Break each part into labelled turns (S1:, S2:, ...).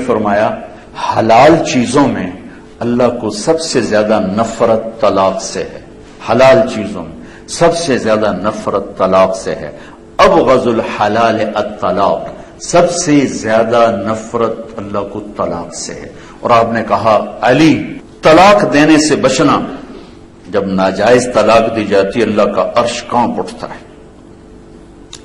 S1: فرمایا حلال چیزوں میں اللہ کو سب سے زیادہ نفرت طلاق سے ہے، حلال چیزوں میں سب سے زیادہ نفرت طلاق سے ہے، ابغض الحلال الطلاق، سب سے زیادہ نفرت اللہ کو طلاق سے ہے۔ اور آپ نے کہا علی طلاق دینے سے بچنا، جب ناجائز طلاق دی جاتی اللہ کا عرش کانپ اٹھتا ہے،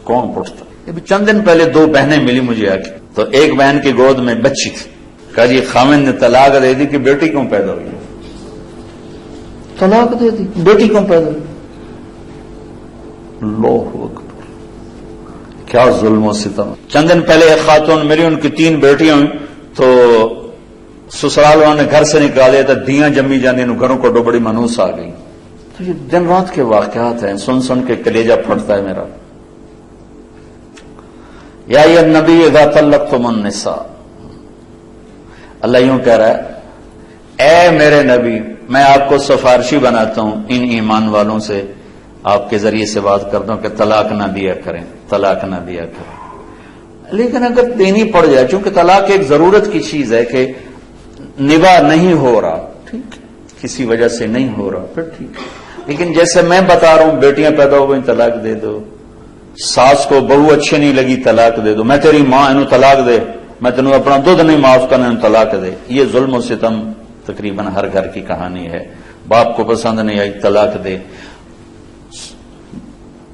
S1: کانپ اٹھتا ہے۔ چند دن پہلے دو بہنیں ملی مجھے آ کے، تو ایک بہن کی گود میں بچی تھی، کہا جی خامد نے طلاق دے دی کہ بیٹی کیوں پیدا ہوئی؟ طلاق دے دی، بیٹی کیوں پیدا ہوئی؟ اللہ اکبر، کیا ظلم و ستم۔ چند دن پہلے ایک خاتون ملی، ان کی 3 بیٹیاں ہوئی، تو سسرال والوں نے گھر سے نکال دیا تھا، دیاں جمی جانے ان گھروں کو بڑی منوس آ گئی۔ تو یہ دن رات کے واقعات ہیں، سن سن کے کلیجہ پھٹتا ہے میرا۔ یا ایھا النبی اذا طلقتم النساء، اللہ یوں کہہ رہا ہے اے میرے نبی میں آپ کو سفارشی بناتا ہوں ان ایمان والوں سے، آپ کے ذریعے سے بات کرتا ہوں کہ طلاق نہ دیا کریں، طلاق نہ دیا کریں۔ لیکن اگر دینی پڑ جائے، چونکہ طلاق ایک ضرورت کی چیز ہے کہ نباہ نہیں ہو رہا، ٹھیک، کسی وجہ سے نہیں ہو رہا، پھر ٹھیک ہے۔ لیکن جیسے میں بتا رہا ہوں بیٹیاں پیدا ہو گئی طلاق دے دو، ساس کو بہو اچھی نہیں لگی طلاق دے دو، میں تیری ماں انہوں طلاق دے، میں تینوں اپنا دودھ نہیں معاف کرنا انہوں طلاق دے۔ یہ ظلم و ستم تقریباً ہر گھر کی کہانی ہے۔ باپ کو پسند نہیں آئی طلاق دے،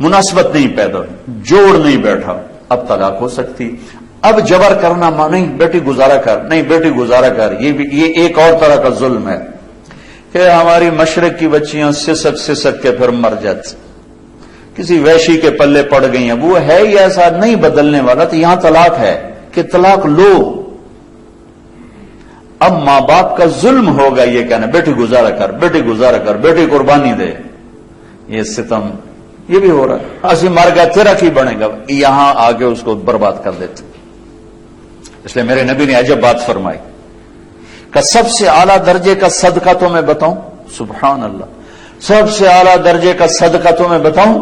S1: مناسبت نہیں پیدا ہوئی، جوڑ نہیں بیٹھا، اب طلاق ہو سکتی۔ اب جبر کرنا نہیں، بیٹی گزارا کر، نہیں بیٹی گزارا کر، یہ ایک اور طرح کا ظلم ہے کہ ہماری مشرق کی بچیاں سسک کے پھر مر جاتی، کسی ویشی کے پلے پڑ گئی ہیں، وہ ہے ہی ایسا نہیں بدلنے والا، تو یہاں طلاق ہے کہ طلاق لو۔ اب ماں باپ کا ظلم ہوگا یہ کہنا بیٹی گزارا کر، بیٹی گزارا کر، بیٹی قربانی دے، یہ ستم یہ بھی ہو رہا ہے۔ اسی مار گیا تیرا کی بنے گا، یہاں آگے اس کو برباد کر دیتے۔ اس لیے میرے نبی نے عجب بات فرمائی کہ سب سے اعلیٰ درجے کا صدقہ تو میں بتاؤں، سبحان اللہ، سب سے اعلیٰ درجے کا صدقہ تو میں بتاؤں؟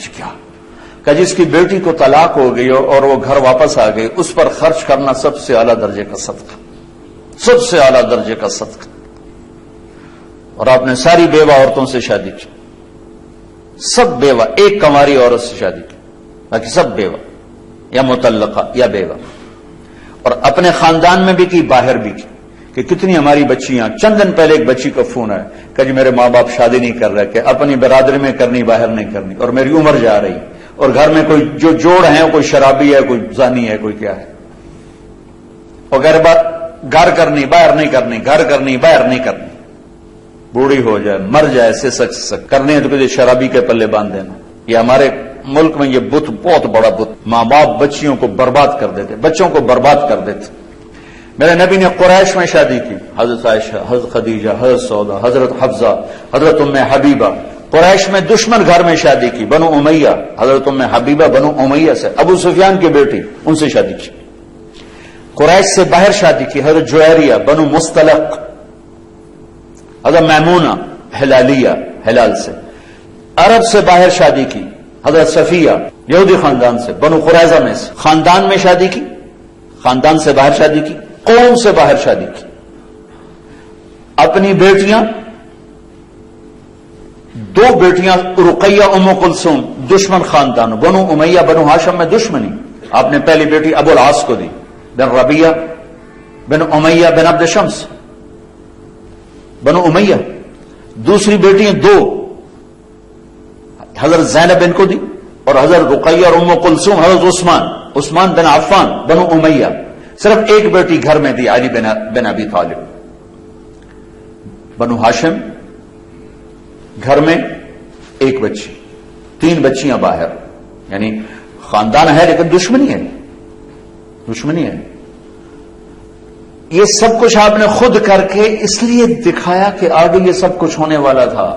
S1: کیا؟ کہ جس کی بیٹی کو طلاق ہو گئی اور وہ گھر واپس آ گئی، اس پر خرچ کرنا سب سے اعلیٰ درجے کا صدقہ، سب سے اعلیٰ درجے کا صدقہ۔ اور آپ نے ساری بیوہ عورتوں سے شادی کی، سب بیوہ، ایک کنواری عورت سے شادی کی، باقی سب بیوہ یا مطلقہ یا بیوہ، اور اپنے خاندان میں بھی کی، باہر بھی کی، کہ کتنی ہماری بچیاں، چند دن پہلے ایک بچی کا فون آیا کہ جی میرے ماں باپ شادی نہیں کر رہے، کہ اپنی برادری میں کرنی، باہر نہیں کرنی، اور میری عمر جا رہی، اور گھر میں کوئی جو جوڑ ہیں کوئی شرابی ہے، کوئی زانی ہے، کوئی کیا ہے، اور غیر بات گھر کرنی، باہر نہیں کرنی، گھر کرنی، باہر نہیں کرنی، بوڑھی ہو جائے، مر جائے، سسک کرنے ہیں تو کسی شرابی کے پلے باندھ دینا۔ یہ ہمارے ملک میں یہ بت بہت بڑا بت، ماں باپ بچیوں کو برباد کر دیتے، بچوں کو برباد کر دیتے۔ میرے نبی نے قریش میں شادی کی، حضرت عائشہ، حضرت خدیجہ، حضرت سودا، حضرت حفصہ، حضرت ام حبیبہ۔ قریش میں دشمن گھر میں شادی کی، بنو امیہ، حضرت ام حبیبہ بنو امیہ سے، ابو سفیان کی بیٹی، ان سے شادی کی۔ قریش سے باہر شادی کی، حضرت جویریہ بنو مستلق، حضرت میمونہ ہلالیہ، ہلال سے۔ عرب سے باہر شادی کی، حضرت صفیہ یہودی خاندان سے، بنو قریظہ میں سے، خاندان میں شادی کی، خاندان سے باہر شادی کی، قوم سے باہر شادی کی۔ اپنی بیٹیاں، 2 بیٹیاں رقیہ ام کلثوم، دشمن خاندان، بنو امیہ بنو ہاشم میں دشمنی، آپ نے پہلی بیٹی ابو العاص کو دی، بن ربیہ بن امیہ بن عبد شمس، بنو امیہ۔ دوسری بیٹیاں 2 حضرت زینب ان کو دی، اور حضرت رقیہ اور ام کلثوم حضرت عثمان بن عفان بنو امیہ۔ صرف ایک بیٹی گھر میں دی، علی بن ابی طالب۔ بنو ہاشم گھر میں ایک بچی، 3 بچیاں باہر، یعنی خاندان ہے لیکن دشمنی ہے، دشمنی ہے۔ یہ سب کچھ آپ نے خود کر کے اس لیے دکھایا کہ آگے یہ سب کچھ ہونے والا تھا۔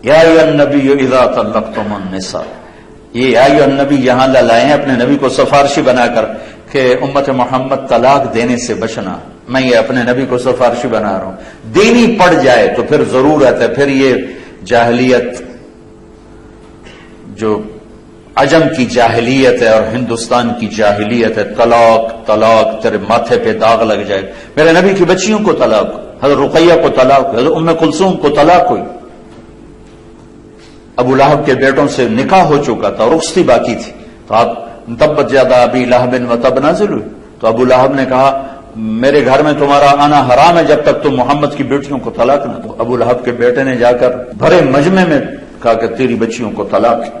S1: یا ایھا النبی اذا طلقتم النساء، یہ یا ایھا النبی یہاں لائے ہیں اپنے نبی کو سفارشی بنا کر کہ امت محمد طلاق دینے سے بچنا، میں یہ اپنے نبی کو سفارشی بنا رہا ہوں۔ دینی پڑ جائے تو پھر ضرورت ہے، پھر یہ جاہلیت، جو عجم کی جاہلیت ہے اور ہندوستان کی جاہلیت ہے، طلاق طلاق، تیرے ماتھے پہ داغ لگ جائے. میرے نبی کی بچیوں کو طلاق، حضرت رقیہ کو طلاق، حضرت ام کلثوم کو طلاق ہوئی. ابو لہب کے بیٹوں سے نکاح ہو چکا تھا، رخصتی باقی تھی. تو آپ تبت یدا ابی لہب و تب نازل ہوئی. تو ابو لہب نے کہا میرے گھر میں تمہارا آنا حرام ہے جب تک تم محمد کی بیٹیوں کو طلاق نہ دو. ابو لہب کے بیٹے نے جا کر بھرے مجمع میں کہا کہ تیری بچیوں کو طلاق ہے،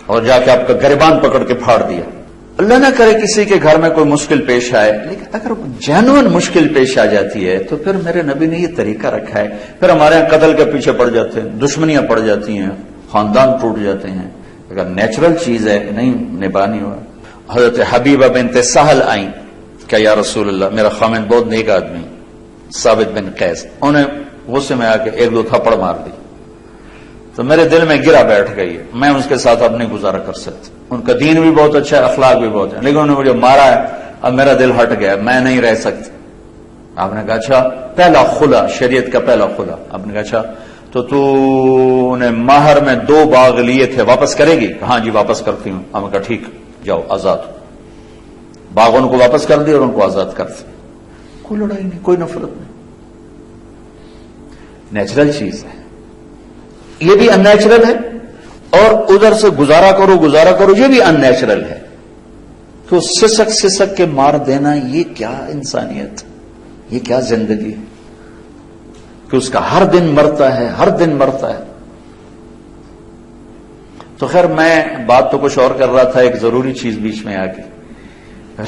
S1: اور جا کے آپ کا گریبان پکڑ کے پھاڑ دیا. اللہ نہ کرے کسی کے گھر میں کوئی مشکل پیش آئے، لیکن اگر جینوئن مشکل پیش آ جاتی ہے تو پھر میرے نبی نے یہ طریقہ رکھا ہے. پھر ہمارے یہاں قتل کے پیچھے پڑ جاتے ہیں، دشمنیاں پڑ جاتی ہیں، خاندان ٹوٹ جاتے ہیں. اگر نیچرل چیز ہے نہیں نبھانی ہوا. حضرت حبیبہ بنت سہل آئیں کہ یا رسول اللہ میرا خامن بہت نیک آدمی ثابت بن قیس، انہیں غصے میں آ کے ایک دو تھپڑ مار دی. تو میرے دل میں گرا بیٹھ گئی ہے، میں اس کے ساتھ اب نہیں گزارا کر سکتا. ان کا دین بھی بہت اچھا ہے، اخلاق بھی بہت ہے، لیکن انہوں نے مجھے مارا ہے، اب میرا دل ہٹ گیا، میں نہیں رہ سکتی. آپ نے کہا اچھا پہلا خلا، شریعت کا پہلا خلا. آپ نے کہا اچھا تو نے مہر میں 2 باغ لیے تھے، واپس کرے گی؟ ہاں جی واپس کرتی ہوں. ہم نے کہا ٹھیک جاؤ آزاد ہو. باغ ان کو واپس کر دی اور ان کو آزاد کر دی. کوئی لڑائی نہیں، کوئی نفرت نہیں، نیچرل چیز ہے. یہ بھی ان نیچرل ہے، اور ادھر سے گزارا کرو یہ بھی ان نیچرل ہے. تو سسک کے مار دینا، یہ کیا انسانیت، یہ کیا زندگی ہے کہ اس کا ہر دن مرتا ہے. تو خیر میں بات تو کچھ اور کر رہا تھا، ایک ضروری چیز بیچ میں آ گئی.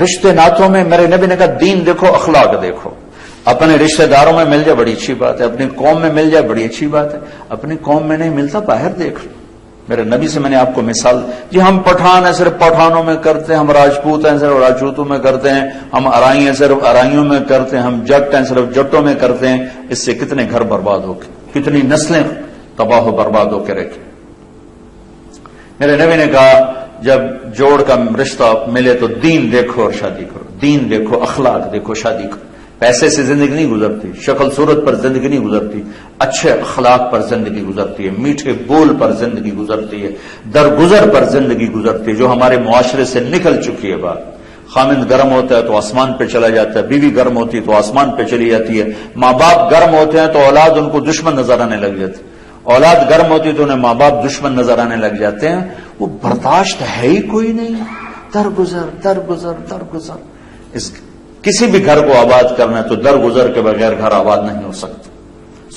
S1: رشتے ناتوں میں میرے نبی نے کہا دین دیکھو، اخلاق دیکھو. اپنے رشتہ داروں میں مل جائے بڑی اچھی بات ہے، اپنی قوم میں مل جائے بڑی اچھی بات ہے، اپنی قوم میں نہیں ملتا باہر دیکھ لو. میرے نبی سے میں نے آپ کو مثال، جی ہم پٹھان ہیں صرف پٹھانوں میں کرتے ہیں، ہم راجپوت ہیں صرف راجپوتوں میں کرتے ہیں، ہم ارائی ہیں صرف ارائیوں میں کرتے ہیں، ہم جٹ ہیں صرف جٹوں میں کرتے ہیں. اس سے کتنے گھر برباد ہو کے، کتنی نسلیں تباہ و برباد ہو کے رکھیں. میرے نبی نے کہا جب جوڑ کا رشتہ ملے تو دین دیکھو اور شادی کرو، دین دیکھو، اخلاق دیکھو، شادی کرو. پیسے سے زندگی نہیں گزرتی، شکل صورت پر زندگی نہیں گزرتی، اچھے اخلاق پر زندگی گزرتی ہے، میٹھے بول پر زندگی گزرتی ہے، درگزر پر زندگی گزرتی ہے، جو ہمارے معاشرے سے نکل چکی ہے. بات خامند گرم ہوتا ہے تو آسمان پہ چلا جاتا ہے، بیوی گرم ہوتی ہے تو آسمان پہ چلی جاتی ہے، ماں باپ گرم ہوتے ہیں تو اولاد ان کو دشمن نظر آنے لگ جاتی، اولاد گرم ہوتی ہے تو انہیں ماں باپ دشمن نظر آنے لگ جاتے ہیں. وہ برداشت ہے ہی کوئی نہیں، درگزر. کسی بھی گھر کو آباد کرنا ہے تو درگزر کے بغیر گھر آباد نہیں ہو سکتا.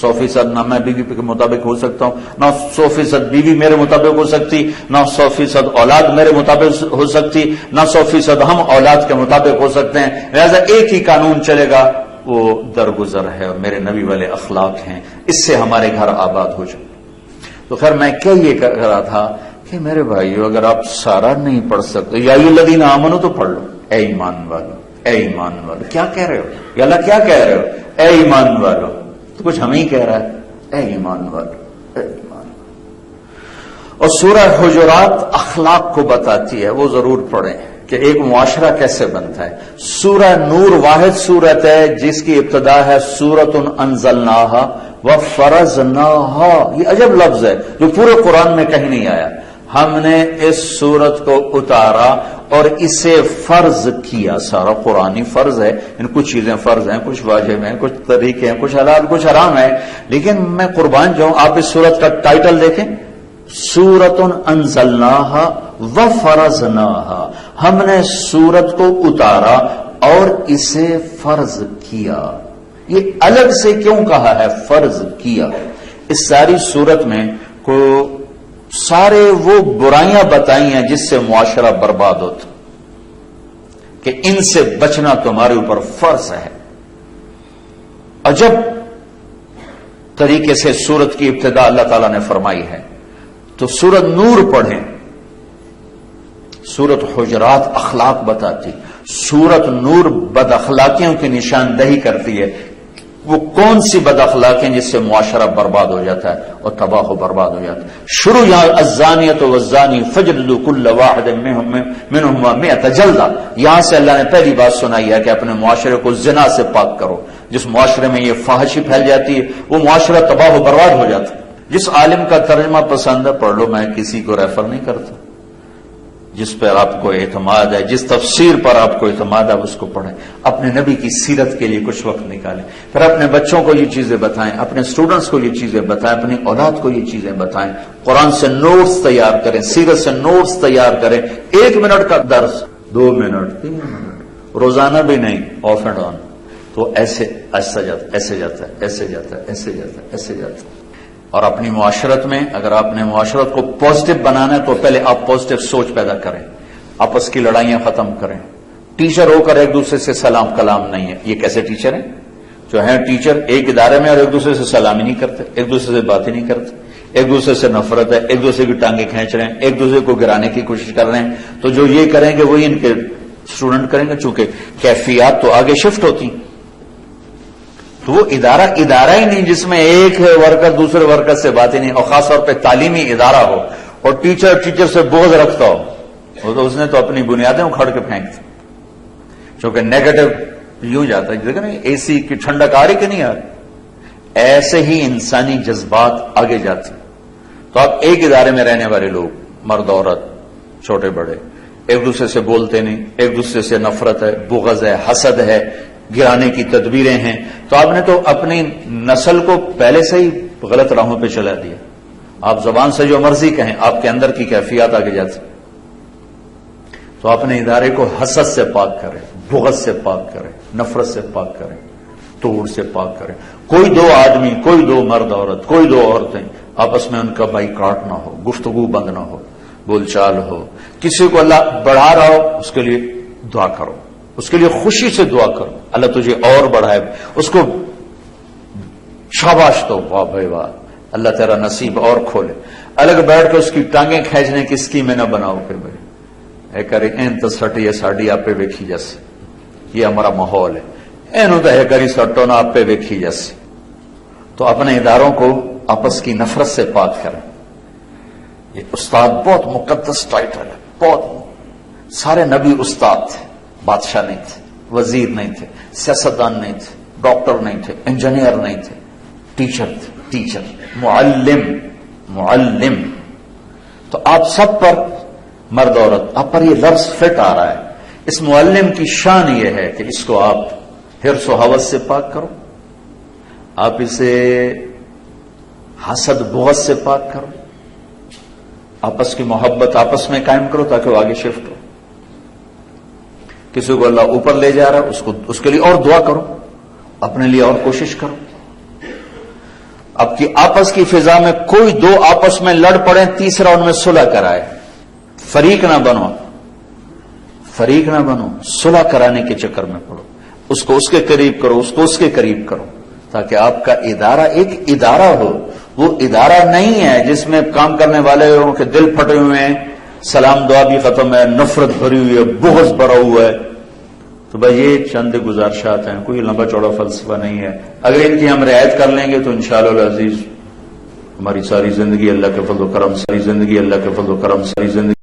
S1: 100% نہ میں بیوی کے مطابق ہو سکتا ہوں، نہ 100% بیوی میرے مطابق ہو سکتی، نہ 100% اولاد میرے مطابق ہو سکتی، نہ 100% ہم اولاد کے مطابق ہو سکتے ہیں. لہذا ایک ہی قانون چلے گا، وہ درگزر ہے اور میرے نبی والے اخلاق ہیں، اس سے ہمارے گھر آباد ہو جائے. تو خیر میں کیا یہ کہہ رہا تھا کہ میرے بھائیو اگر آپ سارا نہیں پڑھ سکتے یا الذین آمنوا تو پڑھ لو. اے ایمان والو کیا کہہ رہے ہو؟ یا اللہ کیا کہہ رہے ہو؟ اے ایمان والو. تو کچھ ہمیں ہی کہہ رہا ہے، اے ایمان والو. اور سورہ حجرات اخلاق کو بتاتی ہے، وہ ضرور پڑھیں کہ ایک معاشرہ کیسے بنتا ہے. سورہ نور واحد سورت ہے جس کی ابتدا ہے سورۃ انزلناہا وفرضناہا. یہ عجب لفظ ہے جو پورے قرآن میں کہیں نہیں آیا. ہم نے اس سورت کو اتارا اور اسے فرض کیا. سارا قرآنی فرض ہے، ان کچھ چیزیں فرض ہیں، کچھ واجب ہیں، کچھ طریقے ہیں، کچھ حلال کچھ حرام ہے. لیکن میں قربان جاؤں، آپ اس سورت کا ٹائٹل دیکھیں، سورۃ انزلناہا وفرضناہا. ہم نے سورت کو اتارا اور اسے فرض کیا. یہ الگ سے کیوں کہا ہے فرض کیا؟ اس ساری سورت میں کو سارے وہ برائیاں بتائی ہیں جس سے معاشرہ برباد ہوتا، کہ ان سے بچنا تمہارے اوپر فرض ہے. عجب طریقے سے سورت کی ابتدا اللہ تعالیٰ نے فرمائی ہے. تو سورت نور پڑھیں، سورت حجرات اخلاق بتاتی، سورت نور بد اخلاقیوں کی نشاندہی کرتی ہے. وہ کون سی بد اخلاقیں جس سے معاشرہ برباد ہو جاتا ہے اور تباہ و برباد ہو جاتا ہے. شروع یہاں الزانیۃ والزانی فجلدوا کل واحد منہما 100 جلدہ. یہاں سے اللہ نے پہلی بات سنائی ہے کہ اپنے معاشرے کو زنا سے پاک کرو. جس معاشرے میں یہ فحاشی پھیل جاتی ہے وہ معاشرہ تباہ و برباد ہو جاتا ہے. جس عالم کا ترجمہ پسند ہے پڑھ لو، میں کسی کو ریفر نہیں کرتا. جس پر آپ کو اعتماد ہے، جس تفسیر پر آپ کو اعتماد ہے اس کو پڑھیں، اپنے نبی کی سیرت کے لیے کچھ وقت نکالیں، پھر اپنے بچوں کو یہ چیزیں بتائیں، اپنے اسٹوڈنٹس کو یہ چیزیں بتائیں، اپنی اولاد کو یہ چیزیں بتائیں، قرآن سے نوٹس تیار کریں، سیرت سے نوٹس تیار کریں، 1 منٹ کا درس 2 منٹ 3 منٹ روزانہ بھی نہیں، آف اینڈ آن، تو ایسے ایسا جاتا ہے، ایسے جاتا ہے، ایسے جاتا ہے، ایسے جاتا ہے، ایسے جاتا ہے۔ اور اپنی معاشرت میں اگر آپ نے معاشرت کو پازیٹو بنانا ہے تو پہلے آپ پازیٹو سوچ پیدا کریں، آپس کی لڑائیاں ختم کریں۔ ٹیچر ہو کر ایک دوسرے سے سلام کلام نہیں ہے، یہ کیسے ٹیچر ہیں؟ جو ہیں ٹیچر ایک ادارے میں اور ایک دوسرے سے سلام ہی نہیں کرتے، ایک دوسرے سے بات ہی نہیں کرتے، ایک دوسرے سے نفرت ہے، ایک دوسرے کی ٹانگیں کھینچ رہے ہیں، ایک دوسرے کو گرانے کی کوشش کر رہے ہیں، تو جو یہ کریں گے وہی ان کے اسٹوڈنٹ کریں گے، چونکہ کیفیات تو آگے شفٹ ہوتی ہیں۔ تو وہ ادارہ ہی نہیں جس میں ایک ورکر دوسرے ورکر سے بات ہی نہیں، اور خاص طور پہ تعلیمی ادارہ ہو اور ٹیچر سے بغض رکھتا ہو، وہ تو اس نے تو اپنی بنیادیں اکھاڑ کے پھینک دی، چونکہ نیگیٹو یوں جاتا ہے، دیکھیں نا اے سی کی ٹھنڈک آ رہی کہ نہیں آ رہی، ایسے ہی انسانی جذبات آگے جاتے ہیں۔ تو آپ ایک ادارے میں رہنے والے لوگ، مرد عورت چھوٹے بڑے، ایک دوسرے سے بولتے نہیں، ایک دوسرے سے نفرت ہے، بغض ہے، حسد ہے، گرانے کی تدبیریں ہیں، تو آپ نے تو اپنی نسل کو پہلے سے ہی غلط راہوں پہ چلا دیا۔ آپ زبان سے جو مرضی کہیں، آپ کے اندر کی کیفیات آگے جاتی، تو اپنے ادارے کو حسد سے پاک کریں، بغض سے پاک کریں، نفرت سے پاک کریں، توڑ سے پاک کریں۔ کوئی 2 آدمی، کوئی 2 مرد عورت، کوئی 2 عورتیں آپس میں ان کا بائیکاٹ نہ ہو، گفتگو بند نہ ہو، بول چال ہو، کسی کو اللہ بڑھا رہا ہو اس کے لیے دعا کرو، اس کے لیے خوشی سے دعا کرو، اللہ تجھے اور بڑھائے، اس کو شاباش دو، واہ بھائی واہ، اللہ تیرا نصیب اور کھولے۔ الگ بیٹھ کے اس کی ٹانگیں کھینچنے کی اسکیم نہ بناؤ کہ بھائی اے کرے این تو سٹی ہے ساڑی آپ پہ ویکھی جیسے، یہ ہمارا ماحول ہے، اینو تو ہے کری سٹو نہ آپ پہ ویکھی جیسے۔ تو اپنے اداروں کو آپس کی نفرت سے پاک کریں۔ یہ استاد بہت مقدس ٹائٹل ہے، بہت، سارے نبی استاد تھے، بادشاہ نہیں تھے، وزیر نہیں تھے، سیاستدان نہیں تھے، ڈاکٹر نہیں تھے، انجینئر نہیں تھے، ٹیچر تھے، ٹیچر، معلم۔ تو آپ سب پر، مرد عورت، آپ پر یہ لفظ فٹ آ رہا ہے۔ اس معلم کی شان یہ ہے کہ اس کو آپ حرص و ہوس سے پاک کرو، آپ اسے حسد بغض سے پاک کرو، آپس کی محبت آپس میں قائم کرو تاکہ وہ آگے شفٹ ہو۔ کسی کو اللہ اوپر لے جا رہا ہے اس کے لیے اور دعا کرو، اپنے لیے اور کوشش کرو۔ اب کی آپس کی فضا میں کوئی 2 آپس میں لڑ پڑے، تیسرا ان میں صلح کرائے، فریق نہ بنو، صلح کرانے کے چکر میں پڑو، اس کو اس کے قریب کرو، اس کو اس کے قریب کرو، تاکہ آپ کا ادارہ ایک ادارہ ہو۔ وہ ادارہ نہیں ہے جس میں کام کرنے والے لوگوں کے دل پھٹے ہوئے ہیں، سلام دعا بھی ختم ہے، نفرت بھری ہوئی ہے، بغض بھرا ہوا ہے۔ تو بھائی یہ چند گزارشات ہیں، کوئی لمبا چوڑا فلسفہ نہیں ہے، اگر ان کی ہم رعایت کر لیں گے تو انشاءاللہ العزیز ہماری ساری زندگی اللہ کے فضل و کرم، ساری زندگی اللہ کے فضل و کرم، ساری زندگی